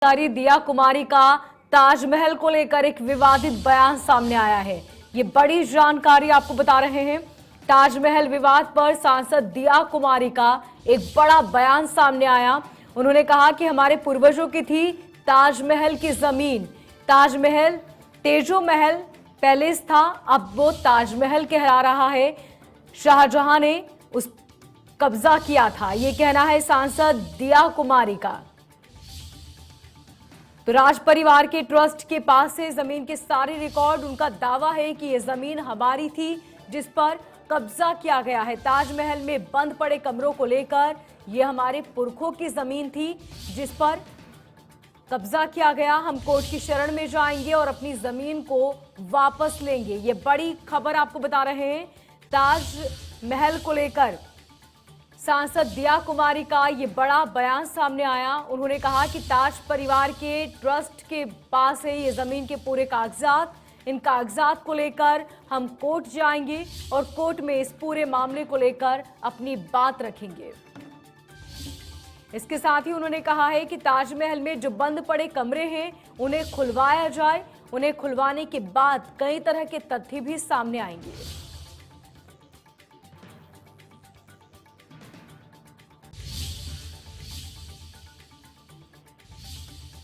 अधिकारी दिया कुमारी का ताजमहल को लेकर एक विवादित बयान सामने आया है। ये बड़ी जानकारी आपको बता रहे हैं। ताजमहल विवाद पर सांसद दिया कुमारी का एक बड़ा बयान सामने आया। उन्होंने कहा कि हमारे पूर्वजों की थी ताजमहल की जमीन। ताजमहल तेजो महल पैलेस था, अब वो ताजमहल कहला रहा है। शाहजहां ने उस कब्जा किया था, ये कहना है सांसद दिया कुमारी का। तो राज परिवार के ट्रस्ट के पास से जमीन के सारे रिकॉर्ड, उनका दावा है कि यह जमीन हमारी थी जिस पर कब्जा किया गया है। ताजमहल में बंद पड़े कमरों को लेकर यह हमारे पुरखों की जमीन थी जिस पर कब्जा किया गया। हम कोर्ट की शरण में जाएंगे और अपनी जमीन को वापस लेंगे। ये बड़ी खबर आपको बता रहे हैं। ताजमहल को लेकर सांसद दिया कुमारी का ये बड़ा बयान सामने आया। उन्होंने कहा कि ताज परिवार के ट्रस्ट के पास है ये जमीन के पूरे कागजात। इन कागजात को लेकर हम कोर्ट जाएंगे और कोर्ट में इस पूरे मामले को लेकर अपनी बात रखेंगे। इसके साथ ही उन्होंने कहा है कि ताजमहल में जो बंद पड़े कमरे हैं उन्हें खुलवाया जाए। उन्हें खुलवाने के बाद कई तरह के तथ्य भी सामने आएंगे।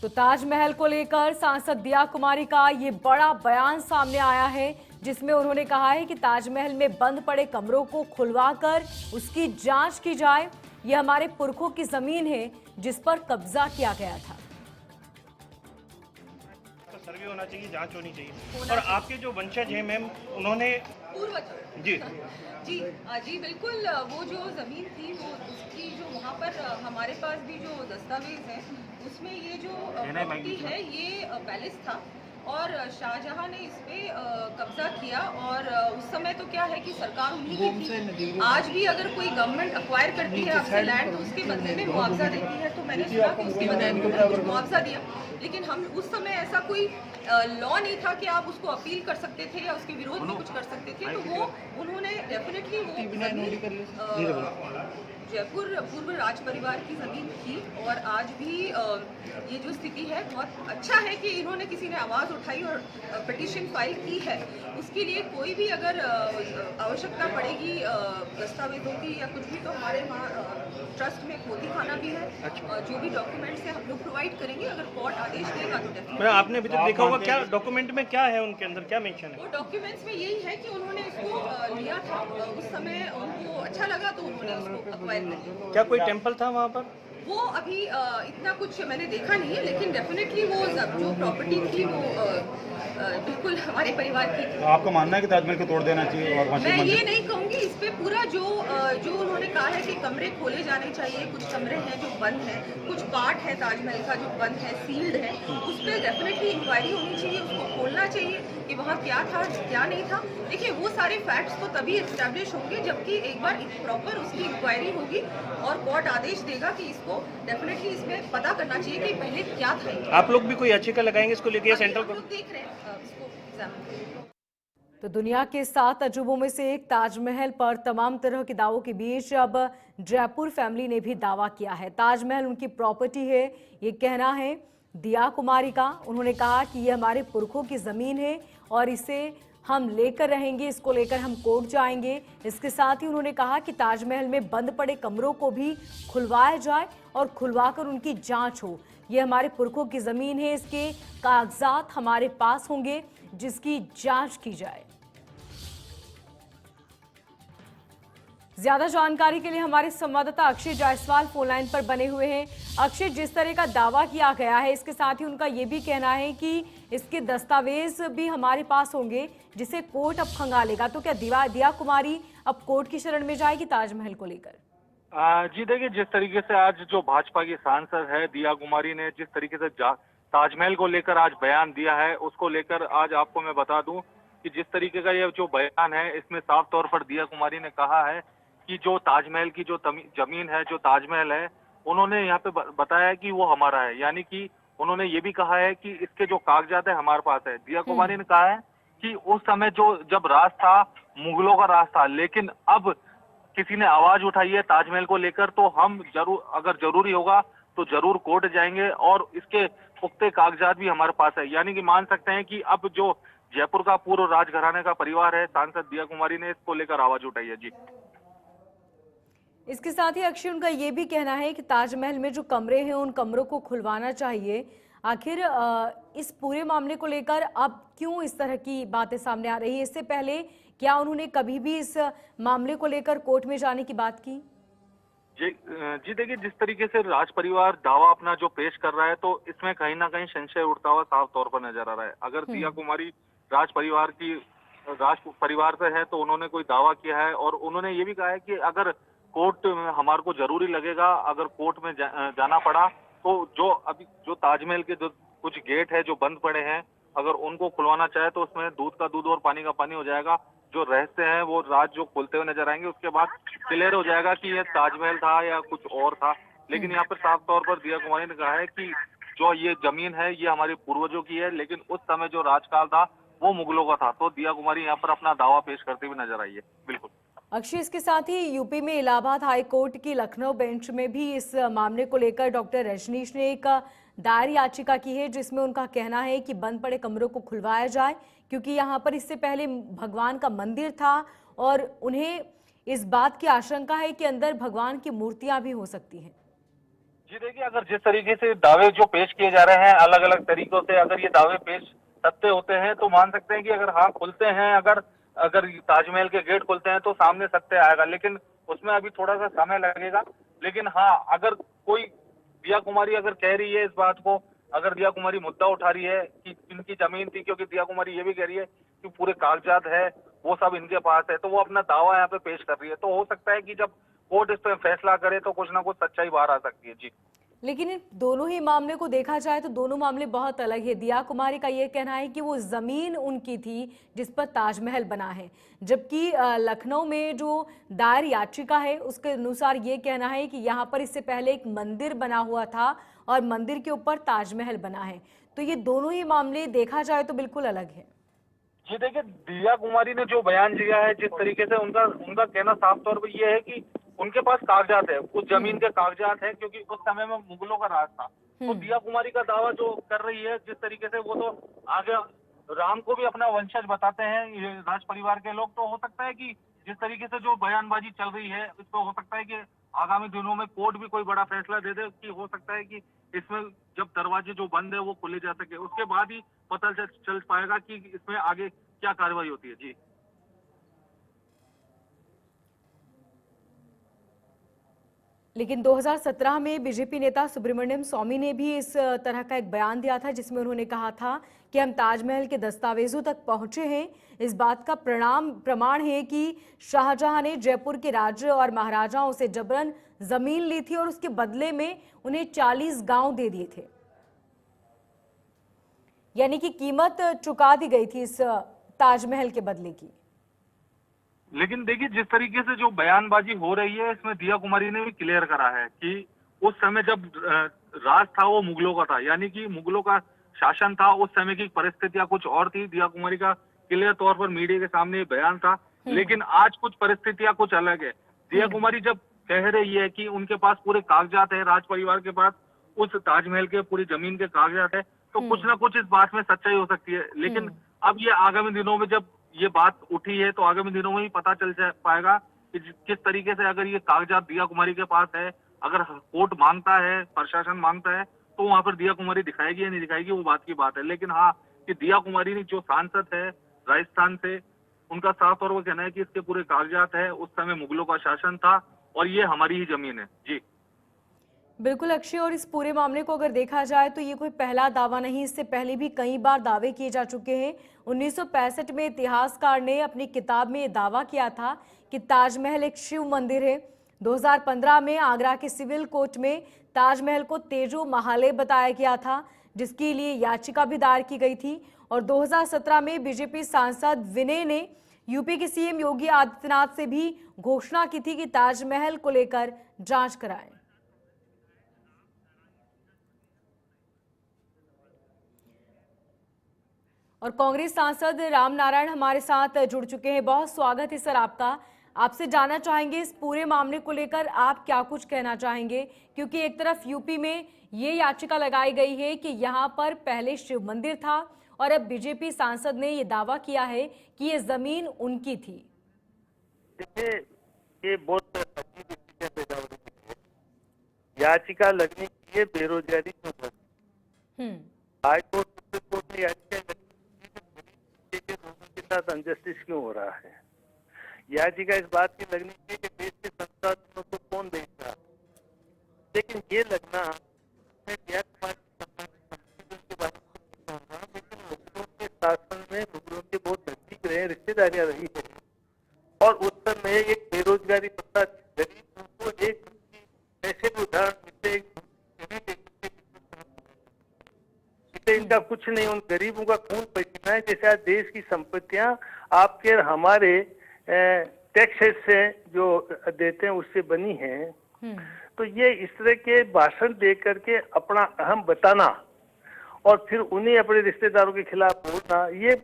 तो ताजमहल को लेकर सांसद दिया कुमारी का ये बड़ा बयान सामने आया है, जिसमें उन्होंने कहा है कि ताजमहल में बंद पड़े कमरों को खुलवाकर उसकी जांच की जाए। ये हमारे पुरखों की जमीन है जिस पर कब्जा किया गया था। तो सर्वे होना चाहिए, जांच होनी चाहिए। और आपके जो वंशज हैं मैम, उन्होंने जी जी बिल्कुल, वो जो ज़मीन थी वो उसकी जो वहाँ पर हमारे पास भी जो दस्तावेज है उसमें ये जो प्रॉपर्टी है ये पैलेस था और शाहजहां ने इस पे कब्जा किया। और उस समय तो क्या है कि सरकार उन्हीं की थी। आज भी अगर कोई गवर्नमेंट अक्वायर करती है आपसे लैंड तो उसके बदले में मुआवजा देती है। तो मैंने सुना कि उसके बदले में कुछ मुआवजा दिया, लेकिन हम उस समय ऐसा कोई लॉ नहीं था कि आप उसको अपील कर सकते थे या उसके विरोध में कुछ कर सकते थे। तो वो उन्होंने डेफिनेटली वो जयपुर पूर्व राज परिवार की ज़मीन थी। और आज भी ये जो स्थिति है, बहुत अच्छा है कि इन्होंने किसी ने आवाज़ उठाई और पिटीशन फाइल की है। उसके लिए कोई भी अगर आवश्यकता पड़ेगी दस्तावेजों की या कुछ भी, तो हमारे वहाँ ट्रस्ट में खोती खाना भी है। जो भी डॉक्यूमेंट्स हैं हम लोग प्रोवाइड करेंगे। अगर कोर्ट आदेश देगा तो डेफिनेटली। आपने अभी तक देखा होगा, क्या डॉक्यूमेंट में क्या है, उनके अंदर क्या मेंशन है? वो डॉक्यूमेंट्स में यही है कि उन्होंने इसको लिया था, उस समय उनको अच्छा लगा तो उन्होंने उसको अक्वायर कर लिया। क्या कोई टेम्पल था वहाँ पर? वो अभी इतना कुछ मैंने देखा नहीं है, लेकिन डेफिनेटली वो जो प्रॉपर्टी थी वो बिल्कुल हमारे परिवार की थी। तो आपका मानना है कि ताजमहल को तोड़ देना चाहिए? और मैं ये नहीं कहूँगी इस पे पूरा जो उन्होंने कहा है कि कमरे खोले जाने चाहिए। कुछ कमरे हैं जो बंद हैं, कुछ पार्ट है ताजमहल का जो बंद है, सील्ड है, उस पर डेफिनेटली इंक्वायरी होनी चाहिए। उसको खोलना चाहिए कि वहाँ क्या था क्या नहीं था। देखिए वो सारे फैक्ट्स तो तभी एस्टैब्लिश होंगे जबकि एक बार प्रॉपर उसकी इंक्वायरी होगी और कोर्ट आदेश देगा कि इसको डेफिनेटली इसमें पता करना चाहिए कि पहले क्या था। आप लोग भी कोई याचिका लगाएंगे इसको लेके? सेंट्रल हम लोग देख रहे हैं इसको एग्जामिन। तो दुनिया के 7 अजूबों में से एक ताजमहल पर तमाम तरह के दावों के बीच अब जयपुर फैमिली ने भी दावा किया है। ताजमहल उनकी प्रॉपर्टी है, ये कहना है दिया कुमारी का। उन्होंने कहा कि ये हमारे पुरखों की जमीन है और इसे हम लेकर रहेंगे, इसको लेकर हम कोर्ट जाएंगे। इसके साथ ही उन्होंने कहा कि ताजमहल में बंद पड़े कमरों को भी खुलवाया जाए और खुलवाकर उनकी जांच हो। ये हमारे पुरखों की जमीन है, इसके कागजात हमारे पास होंगे जिसकी जांच की जाए। ज्यादा जानकारी के लिए हमारे संवाददाता अक्षय जायसवाल फोन लाइन पर बने हुए हैं। अक्षय, जिस तरह का दावा किया गया है इसके साथ ही उनका ये भी कहना है कि इसके दस्तावेज भी हमारे पास होंगे जिसे कोर्ट अब खंगालेगा, तो क्या दिया कुमारी अब कोर्ट की शरण में जाएगी ताजमहल को लेकर? जी देखिए, जिस तरीके से आज जो भाजपा की सांसद है दिया कुमारी ने जिस तरीके से ताजमहल को लेकर आज बयान दिया है, उसको लेकर आज आपको मैं बता दूं कि जिस तरीके का ये जो बयान है इसमें साफ तौर पर दिया कुमारी ने कहा है कि जो ताजमहल की जो जमीन है, जो ताजमहल है, उन्होंने यहाँ पे बताया कि वो हमारा है। यानी कि उन्होंने ये भी कहा है कि इसके जो कागजात है हमारे पास है। दिया कुमारी ने कहा है कि उस समय जो जब राज था मुगलों का राज था, लेकिन अब किसी ने आवाज उठाई है ताजमहल को लेकर तो हम जरूर, अगर जरूरी होगा तो जरूर कोर्ट जाएंगे और इसके पुख्ते कागजात भी हमारे पास है। यानी कि मान सकते हैं कि अब जो जयपुर का पूर्व राजघराने का परिवार है, सांसद दिया कुमारी ने इसको लेकर आवाज उठाई है। जी, इसके साथ ही अक्षय उनका ये भी कहना है कि ताजमहल में जो कमरे हैं उन कमरों को खुलवाना चाहिए। आखिर इस पूरे मामले को लेकर अब क्यों इस तरह की बातें सामने आ रही है? इससे पहले क्या उन्होंने कभी भी इस मामले को लेकर कोर्ट में जाने की बात की? जी देखिए, जिस तरीके से राज परिवार दावा अपना जो पेश कर रहा है, तो इसमें कहीं ना कहीं संशय उठता हुआ साफ तौर पर नजर आ रहा है। अगर दिया कुमारी राज परिवार से है तो उन्होंने कोई दावा किया है और उन्होंने ये भी कहा है कि अगर कोर्ट हमारे को जरूरी लगेगा, अगर कोर्ट में जाना पड़ा तो जो ताजमहल के जो कुछ गेट है जो बंद पड़े हैं, अगर उनको खुलवाना चाहे तो उसमें दूध का दूध और पानी का पानी हो जाएगा। जो रहस्य है वो राज जो खुलते हुए नजर आएंगे, उसके बाद क्लियर हो जाएगा कि ये ताजमहल था या कुछ और था। लेकिन यहाँ पर साफ तौर पर दिया कुमारी ने कहा है कि जो ये जमीन है ये हमारे पूर्वजों की है, लेकिन उस समय जो राजकाल था वो मुगलों का था। तो दिया कुमारी यहाँ पर अपना दावा पेश करते हुए नजर आई है। बिल्कुल अक्षय, इसके साथ ही यूपी में इलाहाबाद हाई कोर्ट की लखनऊ बेंच में भी इस मामले को लेकर डॉक्टर रजनीश ने एक दायर याचिका की है, जिसमें उनका कहना है कि बंद पड़े कमरों को खुलवाया जाए, क्योंकि यहाँ पर इससे पहले भगवान का मंदिर था और उन्हें इस बात की आशंका है कि अंदर भगवान की मूर्तियां भी हो सकती हैं। जी देखिए, अगर जिस तरीके से दावे जो पेश किए जा रहे हैं अलग अलग तरीकों से, अगर ये दावे पेश सत्य होते हैं तो मान सकते हैं कि अगर हाँ खुलते हैं, अगर ताजमहल के गेट खुलते हैं तो सामने सत्य आएगा, लेकिन उसमें अभी थोड़ा सा समय लगेगा। लेकिन हाँ, अगर कोई दिया कुमारी अगर कह रही है इस बात को, अगर दिया कुमारी मुद्दा उठा रही है कि इनकी जमीन थी, क्योंकि दिया कुमारी ये भी कह रही है कि पूरे कागजात है वो सब इनके पास है, तो वो अपना दावा यहाँ पे पेश कर रही है। तो हो सकता है कि जब कोर्ट इस पर फैसला करे तो कुछ ना कुछ सच्चाई बाहर आ सकती है। जी, लेकिन इन दोनों ही मामले को देखा जाए तो दोनों मामले बहुत अलग है। दिया कुमारी का ये कहना है कि वो जमीन उनकी थी जिस पर ताजमहल बना है, जबकि लखनऊ में जो दायर याचिका है उसके अनुसार ये कहना है कि यहाँ पर इससे पहले एक मंदिर बना हुआ था और मंदिर के ऊपर ताजमहल बना है। तो ये दोनों ही मामले देखा जाए तो बिल्कुल अलग है। जी देखिए, दिया कुमारी ने जो बयान दिया है, जिस तरीके से उनका कहना साफ तौर पर यह है कि उनके पास कागजात है, उस जमीन के कागजात है, क्योंकि उस समय में मुगलों का राज था। तो दिया कुमारी का दावा जो कर रही है जिस तरीके से, वो तो आगे राम को भी अपना वंशज बताते हैं ये राज परिवार के लोग। तो हो सकता है कि जिस तरीके से जो बयानबाजी चल रही है, इस पर हो सकता है कि आगामी दिनों में कोर्ट भी कोई बड़ा फैसला दे दे कि हो सकता है कि इसमें जब दरवाजे जो बंद है वो खोले जा सके, उसके बाद ही पता चल पाएगा कि इसमें आगे क्या कार्रवाई होती है। जी, लेकिन 2017 में बीजेपी नेता सुब्रमण्यम स्वामी ने भी इस तरह का एक बयान दिया था, जिसमें उन्होंने कहा था कि हम ताजमहल के दस्तावेजों तक पहुंचे हैं। इस बात का प्रमाण है कि शाहजहां ने जयपुर के राजा और महाराजाओं से जबरन जमीन ली थी और उसके बदले में उन्हें 40 गांव दे दिए थे, यानी कि कीमत चुका दी गई थी इस ताजमहल के बदले की। लेकिन देखिए, जिस तरीके से जो बयानबाजी हो रही है, इसमें दिया कुमारी ने भी क्लियर करा है कि उस समय जब राज था वो मुगलों का था, यानी कि मुगलों का शासन था। उस समय की परिस्थितियां कुछ और थी। दिया कुमारी का क्लियर तौर पर मीडिया के सामने बयान था, लेकिन आज कुछ परिस्थितियां कुछ अलग है। दिया कुमारी जब कह रही है कि उनके पास पूरे कागजात है, राज परिवार के पास उस ताजमहल के पूरी जमीन के कागजात है, तो कुछ ना कुछ इस बात में सच्चाई हो सकती है। लेकिन अब ये आगामी दिनों में जब ये बात उठी है तो आगामी दिनों में ही पता चल पाएगा कि किस तरीके से, अगर ये कागजात दिया कुमारी के पास है, अगर कोर्ट मांगता है, प्रशासन मांगता है, तो वहां पर दिया कुमारी दिखाएगी या नहीं दिखाएगी वो बात की बात है। लेकिन हाँ, कि दिया कुमारी ने जो सांसद है राजस्थान से, उनका साफ तौर पर कहना है कि इसके पूरे कागजात है, उस समय मुगलों का शासन था और ये हमारी ही जमीन है। जी बिल्कुल अक्षय, और इस पूरे मामले को अगर देखा जाए तो ये कोई पहला दावा नहीं, इससे पहले भी कई बार दावे किए जा चुके हैं। 1965 में इतिहासकार ने अपनी किताब में ये दावा किया था कि ताजमहल एक शिव मंदिर है। 2015 में आगरा के सिविल कोर्ट में ताजमहल को तेजो महालय बताया गया था, जिसके लिए याचिका भी दायर की गई थी। और 2017 में बीजेपी सांसद विनय ने यूपी के सीएम योगी आदित्यनाथ से भी घोषणा की थी कि ताजमहल को लेकर जांच कराएं। और कांग्रेस सांसद राम नारायण हमारे साथ जुड़ चुके हैं। बहुत स्वागत है सर आपका। आपसे जानना चाहेंगे इस पूरे मामले को लेकर आप क्या कुछ कहना चाहेंगे, क्योंकि एक तरफ यूपी में ये याचिका लगाई गई है कि यहाँ पर पहले शिव मंदिर था और अब बीजेपी सांसद ने ये दावा किया है कि ये जमीन उनकी थी। देखिए, ये बहुत अजीब स्थितियां पैदा हो रही है। याचिका लगने की बेरोजगारी क्यों बढ़ रही? हाईकोर्ट सुप्रीम कोर्ट में याचिका लगने के लोगों के साथ अनजस्टिस क्यों हो रहा है? याचिका इस बात की लगनी चाहिए कि देश के संसाधनों को कौन देख रहा है, लेकिन ये लगना शासन में मुगलों के बहुत नजदीक रहे, रिश्तेदारियां रही है और उस समय एक बेरोजगारी पता गरीब को एक ऐसे भी उदाहरण इनका कुछ नहीं, उन गरीबों का खून पसीना है। जैसे आज देश की संपत्तियां आपके हमारे टैक्सेस से जो देते हैं उससे बनी है, तो ये इस तरह के भाषण दे करके अपना अहम बताना और फिर उन्हें अपने रिश्तेदारों के खिलाफ बोलना, ये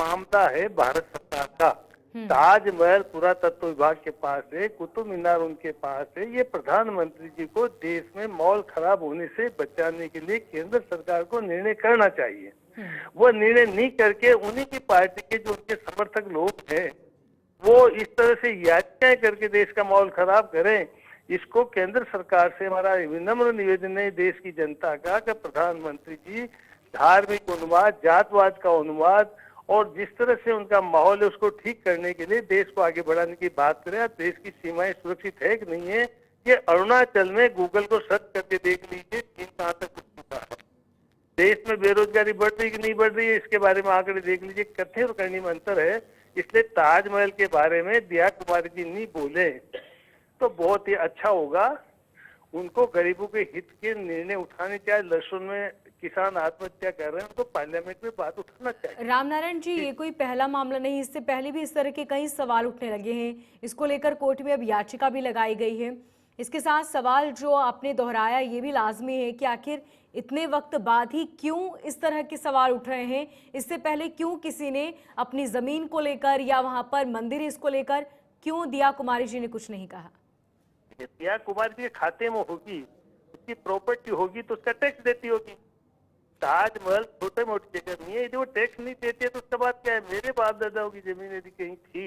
मामला है भारत सरकार का। ताजमहल पुरातत्व विभाग के पास है, कुतुब मीनार उनके पास है। ये प्रधानमंत्री जी को देश में माहौल खराब होने से बचाने के लिए केंद्र सरकार को निर्णय करना चाहिए। वो निर्णय नहीं करके उन्हीं की पार्टी के जो उनके समर्थक लोग हैं वो इस तरह से याचिकाएं करके देश का माहौल खराब करें। इसको केंद्र सरकार से हमारा विनम्र निवेदन है देश की जनता का कि प्रधानमंत्री जी धार्मिक उन्माद, जातवाद का उन्माद और जिस तरह से उनका माहौल है उसको ठीक करने के लिए देश को आगे बढ़ाने की बात करें। देश की सीमाएं सुरक्षित है कि नहीं है, ये अरुणाचल में गूगल को सर्च करके देख लीजिए चीन कहाँ तक कुछ चुका है। देश में बेरोजगारी बढ़ रही कि नहीं बढ़ रही है, इसके बारे में आंकड़े देख लीजिए। कथन और करनी में अंतर है। इसलिए ताजमहल के बारे में दिया कुमारी जी नहीं बोले तो बहुत ही अच्छा होगा। उनको गरीबों के हित के निर्णय उठाने चाहिए। लहसुन में किसान आत्महत्या कर रहे हैं, उनको पार्लियामेंट में बात उठाना चाहिए। रामनारायण जी, ये कोई पहला मामला नहीं, इससे पहले भी इस तरह के कई सवाल उठने लगे हैं। इसको लेकर कोर्ट में अब याचिका भी लगाई गई है। इसके साथ सवाल जो आपने दोहराया ये भी लाजमी है कि आखिर इतने वक्त बाद ही क्यों इस तरह के सवाल उठ रहे हैं? इससे पहले क्यों किसी ने अपनी जमीन को लेकर या वहां पर मंदिर इसको लेकर क्यों दिया कुमारी जी ने कुछ नहीं कहा? दिया कुमारी जी के खाते में होगी, उसकी प्रॉपर्टी होगी तो उसका टैक्स देती होगी। ताजमहल छोटे मोटी जगह नहीं है, यदि वो टैक्स नहीं देती है तो उसका बात क्या है? मेरे बाप दादाओं की जमीन यदि कहीं थी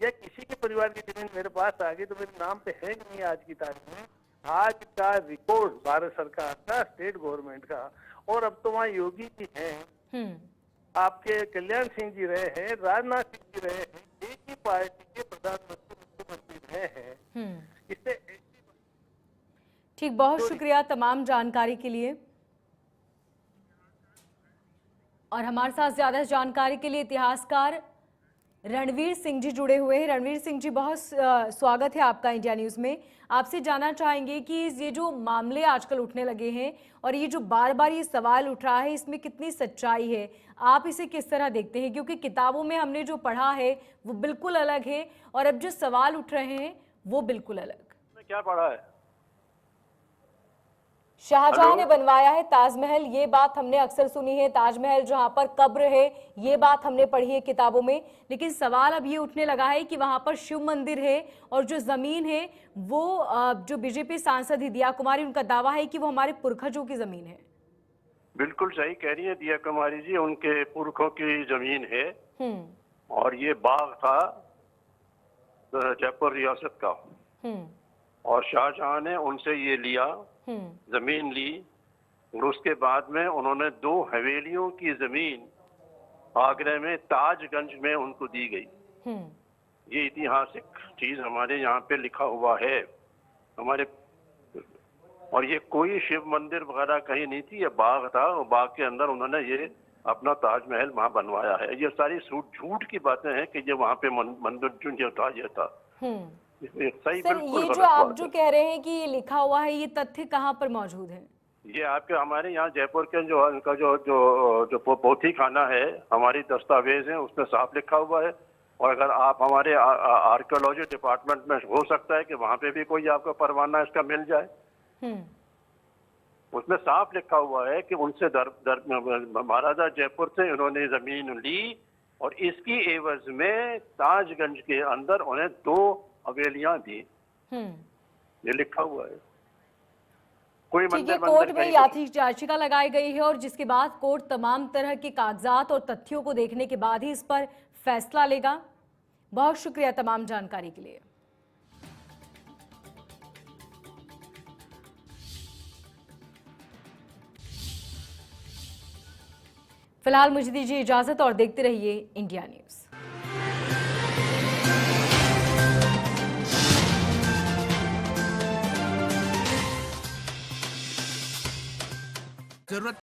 या किसी के परिवार की जमीन मेरे पास आ गई तो मेरे नाम पे है नहीं आज की तारीख में। आज का रिकॉर्ड भारत सरकार का, स्टेट गवर्नमेंट का, और अब तो वहाँ योगी जी हैं, आपके कल्याण सिंह जी रहे हैं, राजनाथ सिंह जी रहे हैं, एक ही पार्टी के प्रधानमंत्री मुख्यमंत्री रहे हैं। इससे ठीक, बहुत शुक्रिया तमाम जानकारी के लिए। और हमारे साथ ज्यादा जानकारी के लिए इतिहासकार रणवीर सिंह जी जुड़े हुए हैं। रणवीर सिंह जी, बहुत स्वागत है आपका इंडिया न्यूज़ में। आपसे जानना चाहेंगे कि ये जो मामले आजकल उठने लगे हैं और ये जो बार बार ये सवाल उठ रहा है, इसमें कितनी सच्चाई है, आप इसे किस तरह देखते हैं? क्योंकि किताबों में हमने जो पढ़ा है वो बिल्कुल अलग है और अब जो सवाल उठ रहे हैं वो बिल्कुल अलग। क्या पढ़ा है? शाहजहां ने बनवाया है ताजमहल, ये बात हमने अक्सर सुनी है। ताजमहल जहां पर कब्र है, ये बात हमने पढ़ी है किताबों में। लेकिन सवाल अब ये उठने लगा है कि वहां पर शिव मंदिर है और जो जमीन है वो जो बीजेपी सांसद है दिया कुमारी, उनका दावा है कि वो हमारे पुरखजों की जमीन है। बिल्कुल सही कह रही है दिया कुमारी जी, उनके पुरखों की जमीन है और ये बाग था जयपुर रियासत का और शाहजहां ने उनसे ये लिया, जमीन ली और उसके बाद में उन्होंने 2 हवेलियों की जमीन आगरा में ताजगंज में उनको दी गई। ये ऐतिहासिक चीज हमारे यहाँ पे लिखा हुआ है हमारे। और ये कोई शिव मंदिर वगैरह कहीं नहीं थी, ये बाग था और बाग के अंदर उन्होंने ये अपना ताजमहल वहां बनवाया है। ये सारी झूठ की बातें हैं कि ये वहां पे मंदिर जो था ये था। सही सर, ये जो आप जो कह रहे हैं कि ये लिखा हुआ है, ये तथ्य कहाँ पर मौजूद है? ये आपके हमारे यहाँ जयपुर के जो उनका जो पोथी खाना है, हमारी दस्तावेज है, उसमें साफ लिखा हुआ है। और अगर आप हमारे आर्कियोलॉजी डिपार्टमेंट में हो सकता है कि वहाँ पे भी कोई आपको परवाना इसका मिल जाए, उसमें साफ लिखा हुआ है कि उनसे महाराजा जयपुर से उन्होंने जमीन ली और इसकी एवज में ताजगंज के अंदर उन्हें 2 हवेलियां दी, ये लिखा हुआ है। कोई ठीक है, मंदिर कोर्ट मंदिर में कहीं याचिका लगाई गई है और जिसके बाद कोर्ट तमाम तरह के कागजात और तथ्यों को देखने के बाद ही इस पर फैसला लेगा। बहुत शुक्रिया तमाम जानकारी के लिए। फिलहाल मुझे दीजिए इजाजत और देखते रहिए इंडिया न्यूज। जरूरत